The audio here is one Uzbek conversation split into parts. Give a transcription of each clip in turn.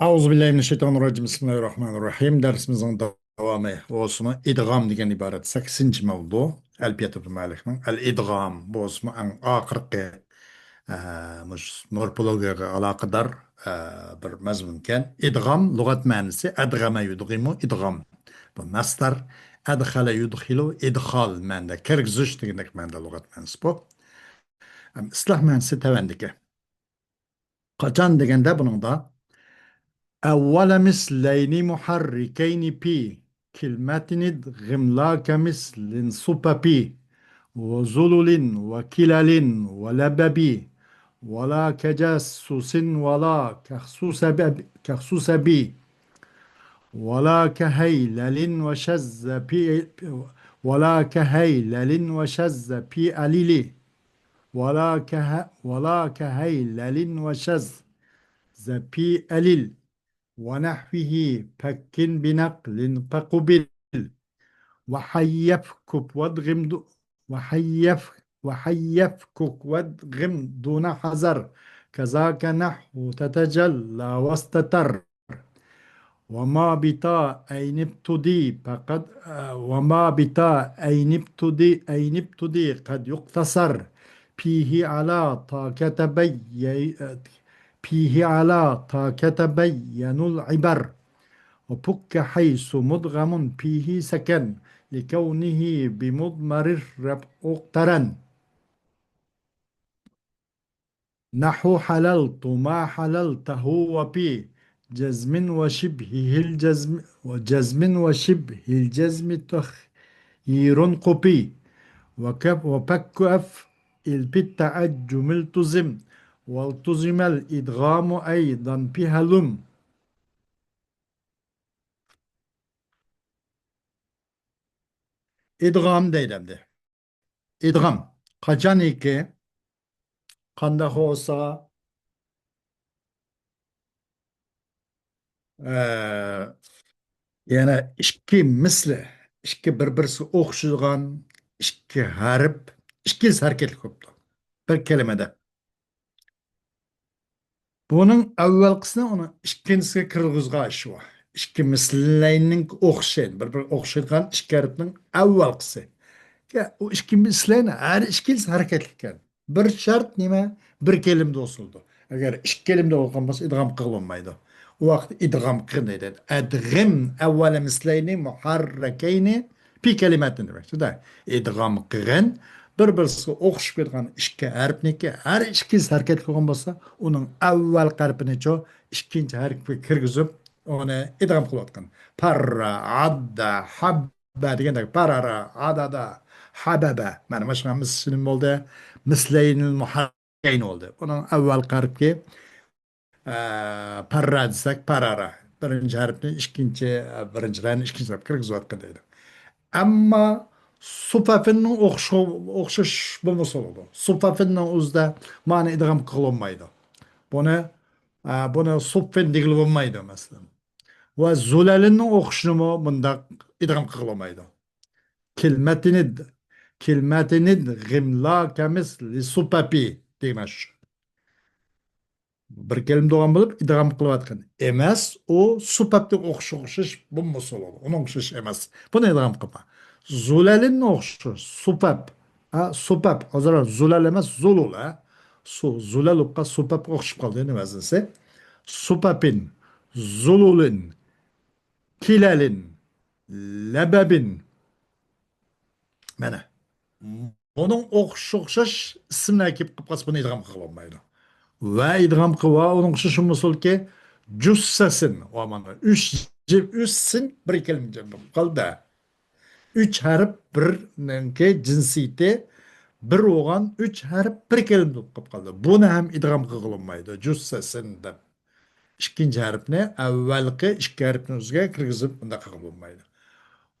Euzubillahimineşşeytanirracim. Bismillahirrahmanirrahim. Dersimizin devamı olsun. İdgam degan ibaret 8. mavzu. Elbette bu malikning. El idgam bu olsun en akırkı morfologiyaga alaqadar bir mazmunken. İdgam lügat manisi adgama yudgimu idgam. Bu mastar adhala yudhilu idhal manda kirgizish degandek manda lügat manisi bu. Islah manisi tevendiki. Qachon deganda buning da أول مثلين محركين بي كلمة غملاك مثل صب بي وزلل وكلل ولببي ولا كجسس ولا كخسوس بي ولا كهيلل وشز بي ولا كهيلل وشز بي أليلي ولا كهيلل وشز بي أليل ونحوه فك بنقل فقبل وحيفكك وادغم وحيفكك وادغم دون حذر كذاك نحو تتجلى واستتر وما بتاء أي نبتدي فقد وما بتاء أي نبتدي قد يقتصر فيه على طاقة فيه على تتبين العبر وبك حيث مدغم فيه سكن لكونه بمضمر الرب اقترن نحو حللت ما حللته وبي جزم وشبهه الجزم وشبه الجزم تخيير قبي وبك أف بالتعجم التزم والتزم الإدغام أيضا بهلم İdgam deylemdi. İdgam. Kaçan iki kanda olsa yani iki misli iki birbirisi okşugan iki harf iki hareketli koptu. Bir kelimede. Bunun evvelkisine onu ikincisi kırgızga işi var. İki mislilerinin okşayan, bir okşayan iki harfinin evvelkisi. Ya, o iki mislerini her ikisi hareketliken. Bir şart nime? Bir kelimde olsuldu. Eğer iki kelimde olmasa idgam kılınmaydı. O vakit idgam kılınmaydı. Edgim evvela misleyni muharrekeyni pi kelimetin demek. Da idgam kılın bir-birisi okşup ketgan iki harfniki her ikisi hareketli olmasa onun evvel harfini ço ikinci harfi kirgizip onu idgam kılatkan. Parra, adda, habba degandek parara, adada حببة معنى مش مثل المولدة مثلين المحركين oldu. Onun evvel harfi parra desek parara. Birinci harfini birincilerin ikinci harfi kırk zatkındaydı. Ama sufafının okşuş bulması oldu. Sufafının uzda mani idgam kılınmaydı. Bunu bunu suffin digil olmaydı mesela. Ve zulalinin okşumu bunda idgam kılınmaydı. Kelimetini gımlâke misli su papi demiş. Bir kelim doğan bulup idgam kılıvatkan. Emas o su papti okşuş bu musul olur. Onun okşuş emas. Bu ne idgam kılma? Zulalin okşuş. Su pap. Su pap. O zaman zulal emas zulul. Zulal ukka su pap okşup kaldı. Ne vazinse? Su papin, zululin, kilalin, lebebin. Mana. Onun okşuş isimler ki kıpkas bunu idgam kılınmaydı. Ve idgam kıva onun okşuş musul ki cüssesin. O mana. Üssin bir kelime kaldı. Üç harf bir nenke cinsiyeti bir oğan üç harf bir kelime kıp kaldı. Bunu hem idgam kılınmaydı. Cüssesin de. İkinci harfini evvelki iki harfini üzge kırgızıp bunda kılınmaydı.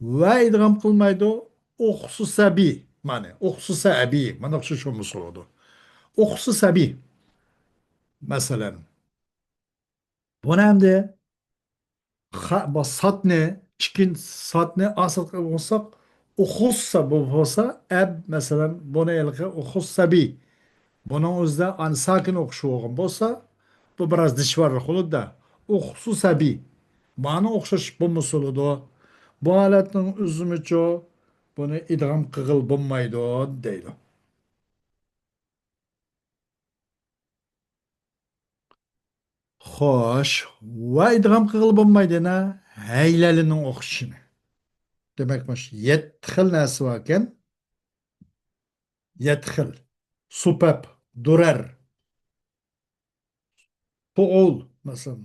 Ve idgam kılmaydı. Oksusa bi. Mane. Oksusa abi. Mana okşuş musul oldu. Oksusa bi. Mesela. Bunu hem de satne, çikin satne asıl olsak uhussa bu olsa mesela buna yılgı uhussa bi. Bunun özde an sakin okşu olsun olsa bu biraz dişvarlık olur da o'qsu sabiy. Bana o'xshash bo'lmasaladı. Bu holatning o'zimicha buni idg'am qig'il bo'lmaydi deydi. Xo'sh, va idg'am qig'il bo'lmaydina haylalining o'xshishini. Demakmish, yetti xil narsa bor ekan, yetti xil. Supab, durar, pu'ul, masalan,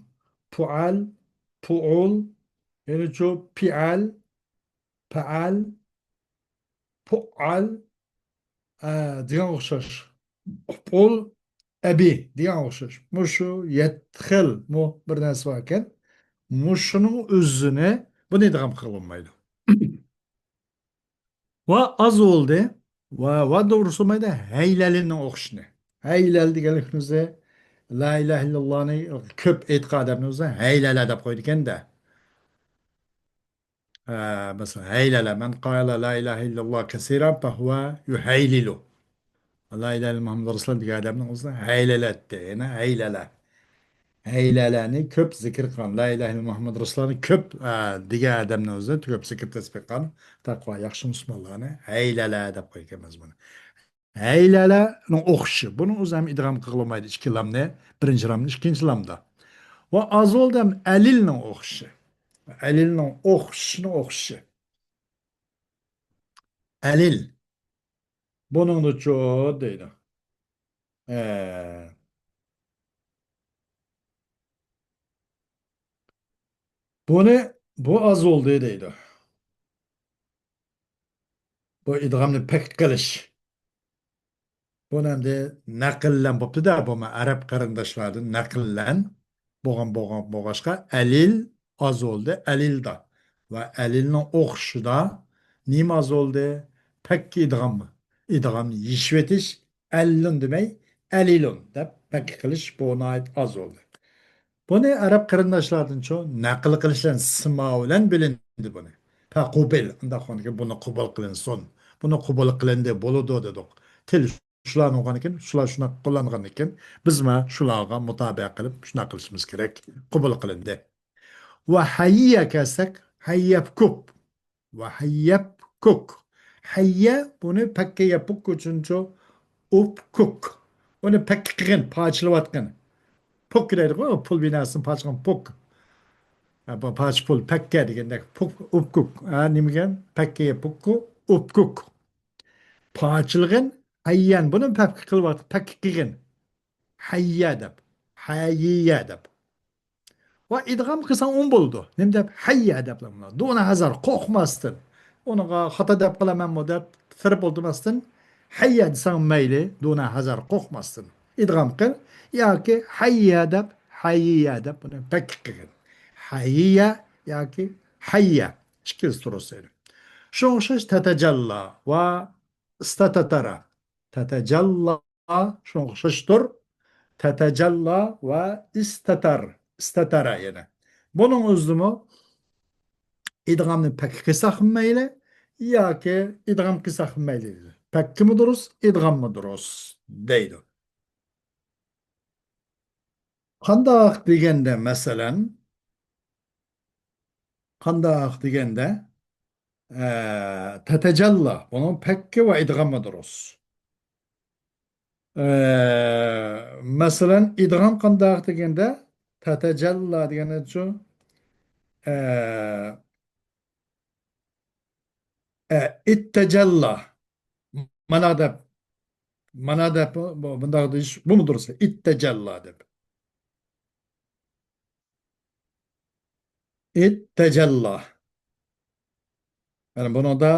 pu'al, pu'ul, yana shu pi'al, pa'al, pu'al, degan o'xshash. Pu'ul, abi degan o'xshash. Mushu yetti xil bir narsa bor ekan, mushuning o'zini buni idg'am qilolmaydi. Va az oldu. Va doğrusu mayda heylelinin okşunu. Heylel deganligimizda la ilahe illallahni ko'p e'tiqodimizda heylala deb qo'ydigan da. Mesela heylala man qala la ilahe illallah kaseeran fa huwa yuhaylilu. La ilahe illallah Muhammed Resulullah degan odamning o'zida heylala etdi. Yana heylala. Heylalani ko'p zikr qilgan. La ilahe illallah Muhammed Resulullahni ko'p degan odamning o'zida ko'p zikr tasbih qilgan. Taqvo yaxshi musulmonlarni heylala deb qo'yganmiz buni. Heyle'nin o'qishi. Buni o'zi ham idg'am qilolmaydi ikki lamni, birinchi lamni, ikkinchi lamda. Va azolda ham alilning o'qishi. Alilning o'qishini o'qishi. Alil. Buning da cho'd deydi. Ee, bu az oldu deydi. Bu idg'amni pek qilish. Buni hamda naqllan bo'pti-da, bu arab qarindoshlardan naqllan bo'lg'achqa alil az oldu, alilda. Va alilning o'qishida nima az oldu? Pekki idg'ammi? İdg'amni yishvetish allun demay, alilun deb pekki qilish bu ait az oldu. Buni arab qarindoshlardan cho naql qilishdan simo bilan bilindi buni. Taqobil unda xonga buni qabul qilinsin. Buni qabul qilindi bo'ladi dedik. Til shularni o'qigan ekan, shular shuna qo'llangan ekan, biz ma shularga mutobiq qilib shuna qilishimiz kerak. Qabul qilindi. Va hayya kelsak, hayyab ko'p. Va hayyab ko'k. Hayya buni pakka yapib uchuncho up ko'k. Buni pakka qilgan, pochilayotgan. Pok deydi, pul binasini pochgan pok. Poch pul pakka degandek pok up ko'k. Nimagan? Pakka yapib up ko'k. Pochilgan hayyan buni pakka qilyapti, pakka qilgan. Hayya deb. Hayya deb. Va idg'am qilsam o'n bo'ldi. Nima deb hayya deb qilaman. Dona hazar qo'rqmasdan. Unaqa xato deb qilamanmi deb firib o'ldirmasdan hayya desam mayli, dona hazar qo'rqmasdan. Idg'am qil yoki hayya deb hayya deb buni pakka qilgan. Hayya yoki hayya ikkisi tursa. Shu o'xshash tatajalla va istatatara. Tatajalla shu o'xshashdir. Tatajalla va istatara yana. Bunun o'zimi idg'amni pakka qilsak mayli yoki idg'am qilsak mayli. Pakkimi durust, idg'ammi durust deydi. Qandoq deganda masalan, qandoq deganda tatajalla bunun pakka va idg'ammi durust. Masalan, idg'am qandoq deganda tatajalla degani uchun ittajalla mana deb bundoq deyish bu durust ittajalla deb ittajalla yani bunu da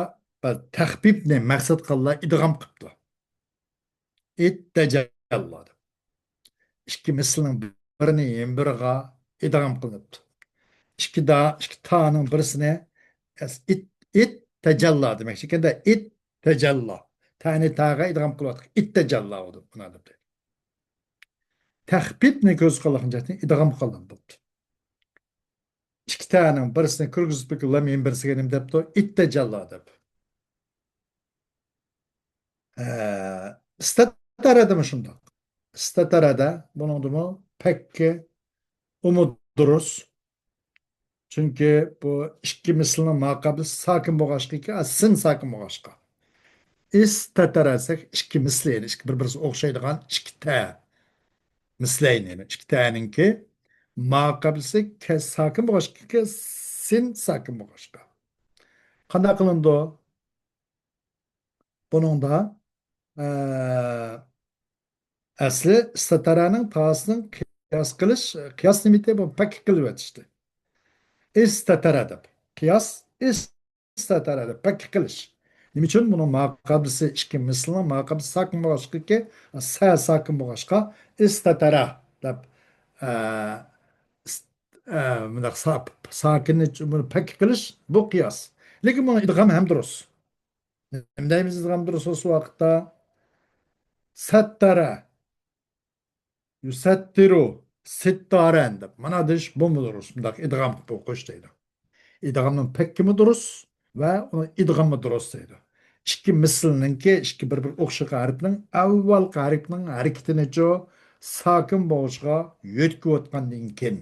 tahbibni maqsad qilib idg'am qilibdi ittajalla deb ikki mislning birini biriga idg'am qilinibdi ikki ta'ning birisini it tajalla demek ekanda it tajalla ta'ni ta'ga idg'am qilyapti it tajalla buni deb tahbibni ko'z qilgan idg'am qilindi ikki taning birisini kirgizib men birisiga nima debdi ittajalla deb istataradimi shundoq istatarada bunimi pakka durus. Çünkü bu ikki mislning maqobili sakin bo'lg'achqiki, sin sakin bo'lg'achqa. Istatarasak ikki mislayni, ikki bir-biriga o'xshaydigan ikkita mislayni, ikkitaninki maqobilisi sakin bo'lg'achqa, sin sakin bo'lg'achqa. Qanday qilindi? Buningda asli istataraning ta'sini qiyos nimasi bu pak qilib o'tishdi. Istatara deb. Qiyos istatara deb pak qilish. Nima uchun buni maqobilisi ikki mislni maqobilisi sakin bo'lg'achqaki, sakin bo'lg'achqa istatara deb bundoq sokinni buni pak qilish bu qiyos. Lekin buni idg'am ham durust. Nima deymiz idg'am durust o'sha vaqtda? Sattara yusattiru sittaran deb. Mana deyish bu durust. Bundoq idg'am qilib o'qish deydi. İdğamның pekkimi durus ve onun idğamı durus deydi. İki mislninki, iki bir o'xshiq harfning avval harfning hareketini jo sakin bo'lishga yo'tkayotgandan keyin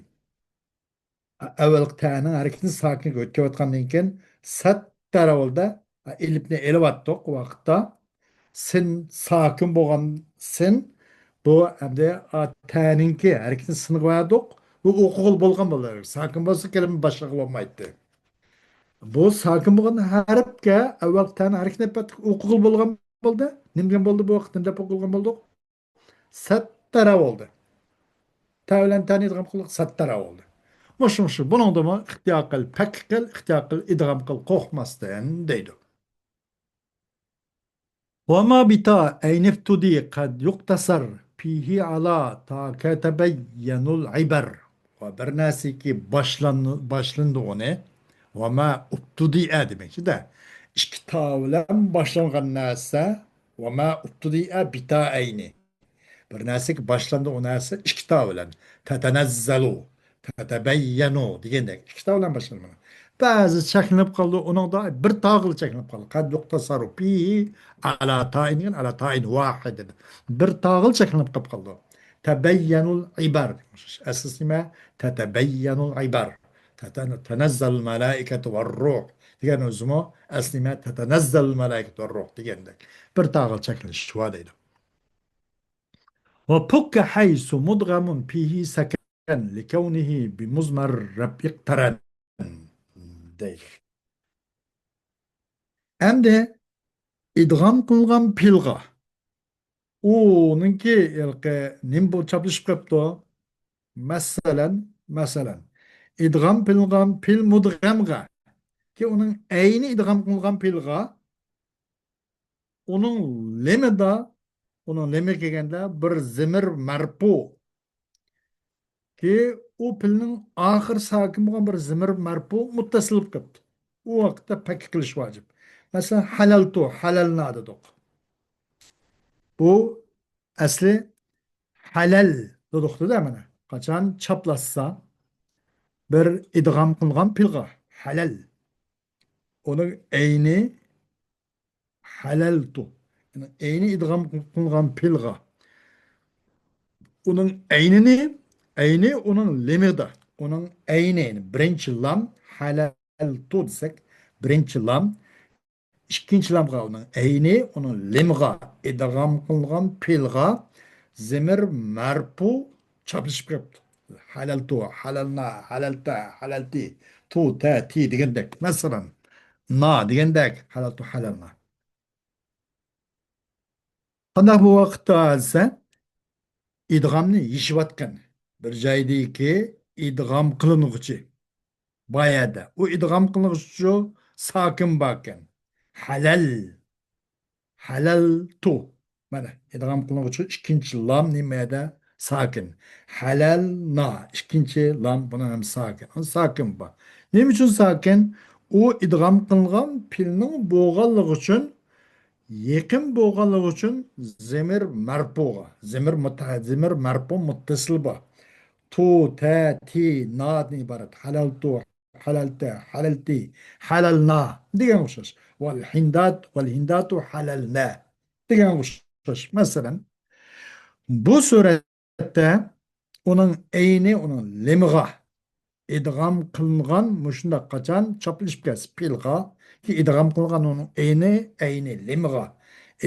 avvalgi ta'ning hareketini sakin yo'tkayotgandan keyin sat taravulda elifni elayotdik vaqtda sin sakin bo'lgan sin bu endi ta'ninki hareketini sinib qo'ydik. Bu o'qig'il bo'lgan bo'ladi. Sakin bo'lsa kelimi boshqa bo'lmaydi. Bu sakin bo'lgan harfga avval tani harfni o'qig'il bo'lgan bo'ldi. Nima bo'ldi bu vaqtda deb o'qilgan bo'ldi? Sattara bo'ldi. Ta bilan tani idg'am qilib sattara bo'ldi. Mushu buningda ixtiyor qil, pak qil, ixtiyor qil, idg'am qil, qo'rqmasdan deydi. وما بتاء أي نفتدي قد يقتصر فيه على تا كتبين العبر وبرناسيكي başlandı onu وما ابتدئ demek de iki tavlan başlangan narsa وما ابتدئ bita'eyni bir narsa ki başlandı o narsa iki tavlan tetenezzelu tetebeyyenu degandek iki tavlan başlanmalı. Bazı çekinip kaldı onun da bir tağıl çekinip kaldı. Kad yuktasaru fihi ala ta'inin ala ta'in vahidin. Bir tağıl çekinip kaldı. Tebeyyenul ibar. Esas nime? Tetebeyyenul ibar. Tenezzelul melaiketu ve ruh. Diyen özümü eslime tetenezzelul melaiketu ve ruh diyendek. Bir tağıl çekiliş şu adıydı. Ve pukka haysu mudgamun fihi seken likevnihi bimuzmar rab iktaren. Değil. Hem de idgam kılgan pilga. O'ninki nim bu çapışıp kaptı. Mesela idgam pilgan pil mudgamga ki onun eyni idgam kılgan pilga onun lemida onun lemi kelgende bir zimir marpu ki o pilnin ahir sakin bo'lgan bir zimir marpu muttasil bo'lib ketdi. O vaqtda pak qilish vojib. Mesela halalna dedik. Bu asli halal dedik-da mana. Qachon chaplassa bir idg'am qilgan pilga halal. Onun eyni halaltu. Yani eyni idg'am qilgan pilga. Onun eyni onun lemida. Onun eyni birinchi lam halaltu desek birinchi lam ikkinchi lamga onun eyni onun lemga idg'am qilgan pilga zemir marpu chopishib ketdi. Halaltu, halalna, halalta, halalti, tu, ta, ti degandek. Masalan, na degandek halaltu, halalna. Qanday bu vaqtda alsa idg'amni yeyishayotgan bir joydagi idg'am qilinuvchi bayada u idg'am qilinuvchi sokin bo'lgan halal tu mana idg'am qilinuvchi ikkinchi lam nimada sokin halal na ikkinchi lam buni ham sokin bu nima uchun sokin u idg'am qilingan pilning bo'lganligi uchun yaqin bo'lganligi uchun zemir marpu muttasil bu tu ta ti nadan iborat halal tu halalta halalti halalna degan o'xshash val hindatu halalna degan o'xshash masalan bu suratda onun eyni onun lemg'a idg'am qilingan mushunda qachon choplashib kelsa pilg'a ki idg'am qilgan uning ayni limg'a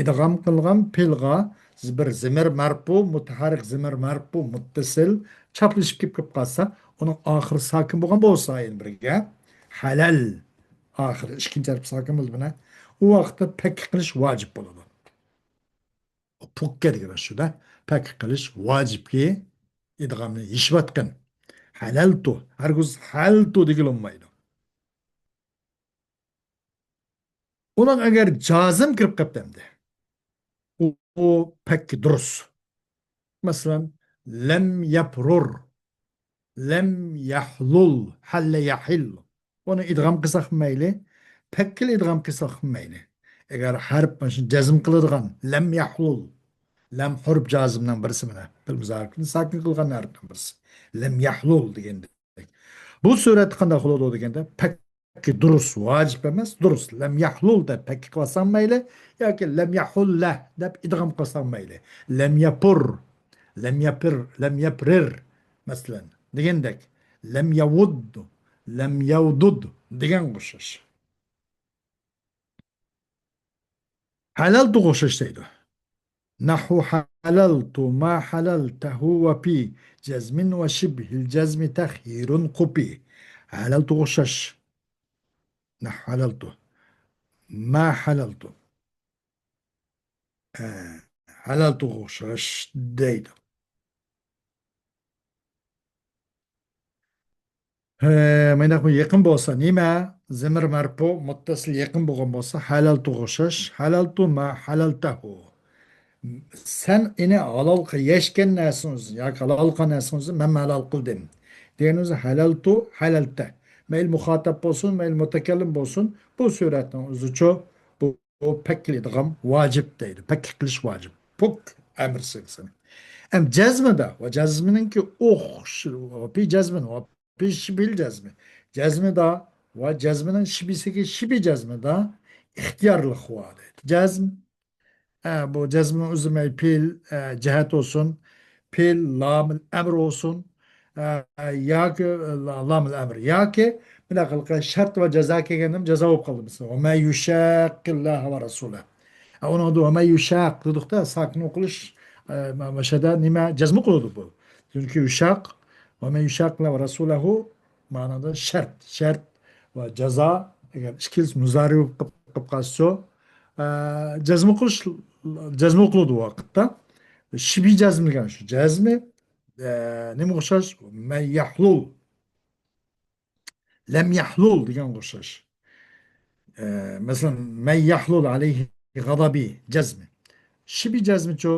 idg'am qilgan pilg'a bir zimir marpu mutaharrik zimir marpu muttasil choplashib kelib qolsa uning oxiri sokin bo'lgan bo'lsa endi birga halal oxiri ikkinchi harf sokin bo'ldi buni u vaqtda pak qilish vojib bo'ladi pukka degan shuda pak qilish vojibki idg'amni yeyishayotgan halaltu hargiz haltu degilinmaydi ular agar jazm kirib qolibdi endi u pek durust masalan lam yaprur lam yahlul halla yahil uni idg'am qilsak mayli pakkil idg'am qilsak mayli agar harf mana shu jazm qiladigan lam yahlul lam hurf jazmdan birisi mana bilmizarni sakin qilgan harfdan birisi lam yahlul deganda bu suratda qanday qiladi deganda pakki durust vojib emas durust lam yahlul deb pakki qilsam mayli yoki lam yahulla deb idg'am qilsam mayli lam yapur lam yapir lam yaprir masalan degandek lam yavud lam yavdud degan o'xshash halal o'xshash deydi نحو حللت ما حللته وبي جزم وشبه الجزم تخيير قبي حللت غشش نحو حللت ما حللت حللت غشش deydi. Maynak bu yaqin bo'lsa nima? Zimir marfu muttasil yaqin bo'lgan bo'lsa halal tug'ishish, halal ma halaltahu. Sen ini halal yeshgan narsangiz yoki halal qilgan narsangizni men halal qildim deganingiz halaltu halalta mayl muxotab bo'lsin mayl mutakallim bo'lsin bu suratning o'zicha bu paklaydigan vojib deydi pak qilish vojib puk amr sig'sin am jazmida va jazminingki o'xsh pi jazmin va pi shibil jazmi jazmida va jazminin shibisiga shibi jazmida ixtiyorlik va deydi jazm bu cezmin uzun pil cihet olsun, pil lamıl emr olsun, ya ki lamıl emr, ya ki bir şart ve ceza kelgandim ceza olib qoldi mesela. Ve men yushaqqillah ve rasulah. Onu da ve men yushaq dedikdə sakin o'qilish maşada nima jazm qiladi bu. Çünkü yushaq ve men yushaqillah ve rasulahu ma'noda shart ve ceza agar ikki muzari qilib qolsa jazm qilish jazm qiladi u vaqtda shibiy jazm degan shu jazmi nima o'xshash man yahlul lam yahlul degan o'xshash masalan man yahlul alayhi g'adabi jazmi shibiy jazmichu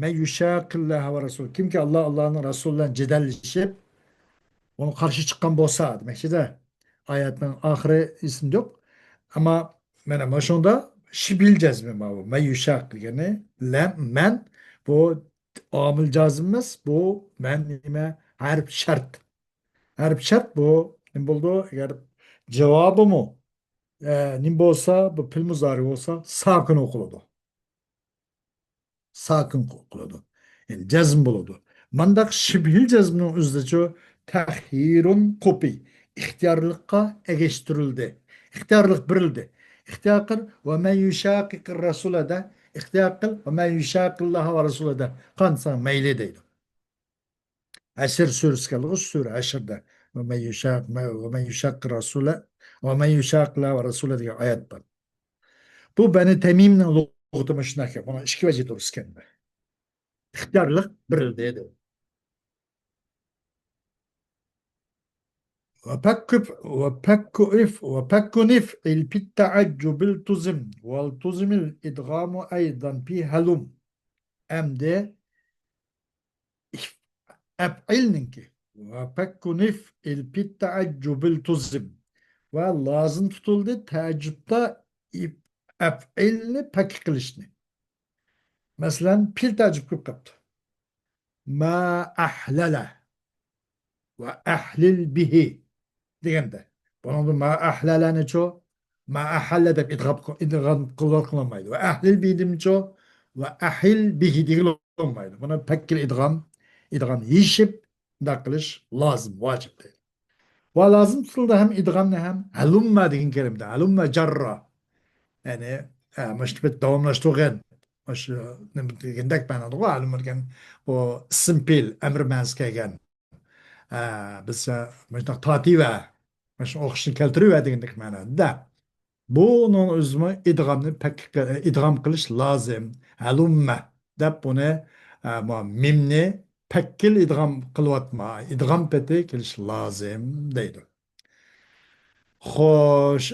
man yushaqillah va rasul kimki Allohning rasuli bilan jidallashib ona qarshi chiqqan bo'lsa demakchida oyatning oxiri ism yo'q ama mana shunda şibil cezmi ma bu. Meyyuşak degani lam men bu amil cazmimiz bu men nima harf shart. Harf shart bu nim bo'ldi agar javobi mu nim bo'lsa bu pil muzari bo'lsa sakin o'qiladi. Sakin o'qiladi. Yani jazm bo'ladi. Mandaq shibhil jazmning o'zidachu tahhirun qupi ixtiyorlikqa egishtirildi. İxtiyorlik berildi. İhtiyar kıl ve men yuşakikir rasule de ihtiyar kıl ve men yuşakillaha ve rasule de kansan meyli deydi. Esir suresi kaldı. Sure Eşir'de ve men yuşakir rasule ve men yuşakillaha ve rasule diye ayet var. Bu beni temimle lügatı ki buna iki vecih duruz kendine. İhtiyarlık birildi dedi. وبك نفعل في التعجب التزم والتزم الإدغام أيضا في هلم أم ده أفعلنك وبك نفعل في التعجب التزم ولازم tutuldu tacibde أفعلni pek kılışını mesela pil tacib kılıp kaptı ma ahlele ve ahlil bihi deganda bunun ma ahlalani ço ma ahalla deb idg'am qilolmaydi va ahlil bidimcho va ahil bihi deyilmaydi buni pakkil idg'am yeyishib bunday qilish lozim vojib deydi Va lazım tutuldu hem idgamni hem halumma degan kelimde. Halumma jarra. Yani mış bir davamlaştırgan. Mış ne degendek ben adı var. Halumma degan o simpil emr mens kelgan. Biz mış tativa. Mış o'qishni keltiriyor degendek ma'noda. Da. Bunun o'zini idg'amni idg'am qilish lozim. Halumma deb buni mimni pakkil idg'am qilyapma. Idg'am peti kelish lozim deydi. Xo'sh,